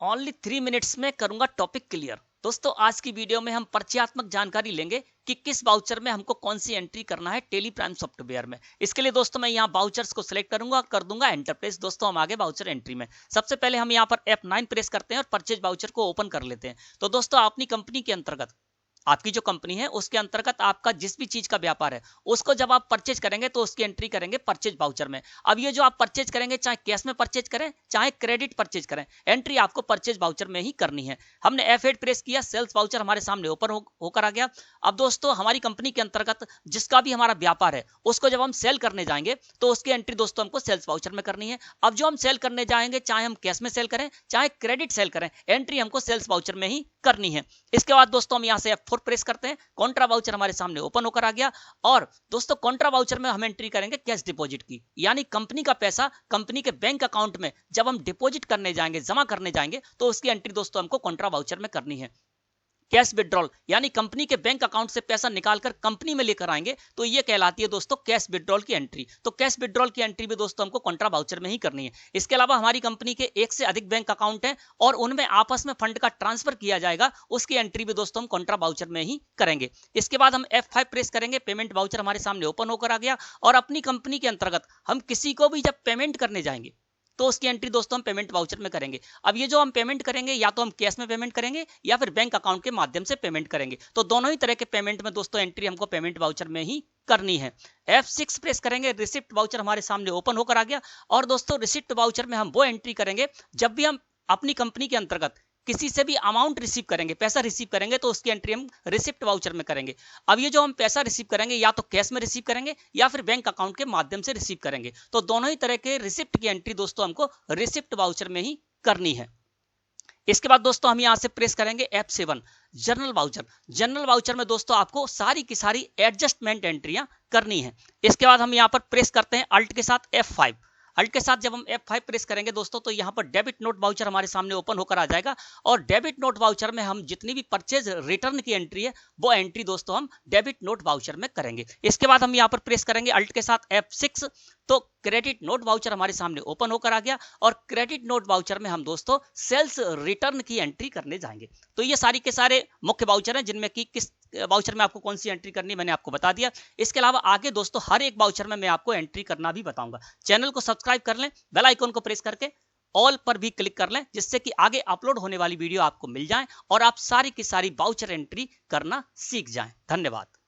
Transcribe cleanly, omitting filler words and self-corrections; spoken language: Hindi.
ओनली 3 मिनट्स में करूंगा टॉपिक क्लियर। दोस्तों आज की वीडियो में हम परिचयात्मक जानकारी लेंगे कि किस बाउचर में हमको कौन सी एंट्री करना है टेली प्राइम सॉफ्टवेयर में। इसके लिए दोस्तों मैं यहाँ बाउचर्स को सिलेक्ट करूंगा, कर दूंगा एंटर प्रेस। दोस्तों हम आगे बाउचर एंट्री में सबसे पहले हम यहाँ पर F9 प्रेस करते हैं और परचेज बाउचर को ओपन कर लेते हैं। तो दोस्तों अपनी कंपनी के अंतर्गत, आपकी जो कंपनी है उसके अंतर्गत आपका जिस भी चीज का व्यापार है उसको जब आप परचेज करेंगे तो उसकी एंट्री करेंगे परचेज बाउचर में। अब ये जो आप परचेज करेंगे, चाहे कैश में परचेज करें चाहे क्रेडिट परचेज करें, एंट्री आपको परचेज बाउचर में ही करनी है। हमने F8 प्रेस किया, सेल्स बाउचर हमारे सामने ओपन होकर आ गया। अब दोस्तों हमारी कंपनी के अंतर्गत जिसका भी हमारा व्यापार है उसको जब हम सेल करने जाएंगे तो उसकी एंट्री दोस्तों हमको सेल्स बाउचर में करनी है। अब जो हम सेल करने जाएंगे, चाहे हम कैश में सेल करें चाहे क्रेडिट सेल करें, एंट्री हमको सेल्स बाउचर में ही करनी है। इसके बाद दोस्तों हम यहाँ से F4 प्रेस करते हैं, कॉन्ट्रा बाउचर हमारे सामने ओपन होकर आ गया। और दोस्तों कॉन्ट्रा बाउचर में हम एंट्री करेंगे कैश डिपॉजिट की, यानी कंपनी का पैसा कंपनी के बैंक अकाउंट में जब हम डिपॉजिट करने जाएंगे, जमा करने जाएंगे तो उसकी एंट्री दोस्तों हमको कॉन्ट्रा बाउचर में करनी है। कैश विड्रॉल यानी कंपनी के बैंक अकाउंट से पैसा निकालकर कंपनी में लेकर आएंगे तो ये कहलाती है दोस्तों कैश विड्रॉल की एंट्री। तो कैश विड्रॉल की एंट्री भी दोस्तों हमको कॉन्ट्रा बाउचर में ही करनी है। इसके अलावा हमारी कंपनी के एक से अधिक बैंक अकाउंट हैं और उनमें आपस में फंड का ट्रांसफर किया जाएगा, उसकी एंट्री भी दोस्तों हम कॉन्ट्रा बाउचर में ही करेंगे। इसके बाद हम F5 प्रेस करेंगे, पेमेंट बाउचर हमारे सामने ओपन होकर आ गया। और अपनी कंपनी के अंतर्गत हम किसी को भी जब पेमेंट करने जाएंगे तो उसकी एंट्री दोस्तों हम पेमेंट वाउचर में करेंगे। अब ये जो हम पेमेंट करेंगे या तो हम कैश में पेमेंट करेंगे या फिर बैंक अकाउंट के माध्यम से पेमेंट करेंगे, तो दोनों ही तरह के पेमेंट में दोस्तों एंट्री हमको पेमेंट वाउचर में ही करनी है। F6 प्रेस करेंगे, रिसिप्ट वाउचर हमारे सामने ओपन होकर आ गया। और दोस्तों रिसिप्ट वाउचर में हम वो एंट्री करेंगे जब भी हम अपनी कंपनी के अंतर्गत किसी से भी अमाउंट रिसीव करेंगे, पैसा रिसीव करेंगे तो उसकी एंट्री हम रिसिप्ट वाउचर में करेंगे। अब ये जो हम पैसा रिसीव करेंगे या तो कैश में रिसीव करेंगे या फिर बैंक अकाउंट के माध्यम से रिसीव करेंगे, तो दोनों ही तरह के रिसिप्ट की एंट्री दोस्तों हमको रिसिप्ट वाउचर में ही करनी है। इसके बाद दोस्तों हम यहां से प्रेस करेंगे F7 general voucher. General voucher में दोस्तों आपको सारी की सारी एडजस्टमेंट एंट्रियां करनी है। इसके बाद हम यहां पर प्रेस करते हैं अल्ट के साथ F5। अल्ट के साथ जब हम F5 प्रेस करेंगे दोस्तों तो यहाँ पर डेबिट नोट वाउचर हमारे सामने ओपन होकर आ जाएगा। और डेबिट नोट वाउचर में हम जितनी भी परचेज रिटर्न की एंट्री है वो एंट्री दोस्तों हम डेबिट नोट वाउचर में करेंगे। इसके बाद हम यहाँ पर प्रेस करेंगे अल्ट के साथ F6, तो क्रेडिट नोट वाउचर हमारे सामने ओपन होकर आ गया। और क्रेडिट नोट वाउचर में हम दोस्तों सेल्स रिटर्न की एंट्री करने जाएंगे। तो ये सारी के सारे मुख्य वाउचर हैं जिनमें कि किस वाउचर में आपको कौन सी एंट्री करनी मैंने आपको बता दिया। इसके अलावा आगे दोस्तों हर एक वाउचर में मैं आपको एंट्री करना भी बताऊंगा। चैनल को सब्सक्राइब कर लें, बेल आइकन को प्रेस करके ऑल पर भी क्लिक कर लें, जिससे कि आगे अपलोड होने वाली वीडियो आपको मिल जाए और आप सारी की सारी वाउचर एंट्री करना सीख जाएं। धन्यवाद।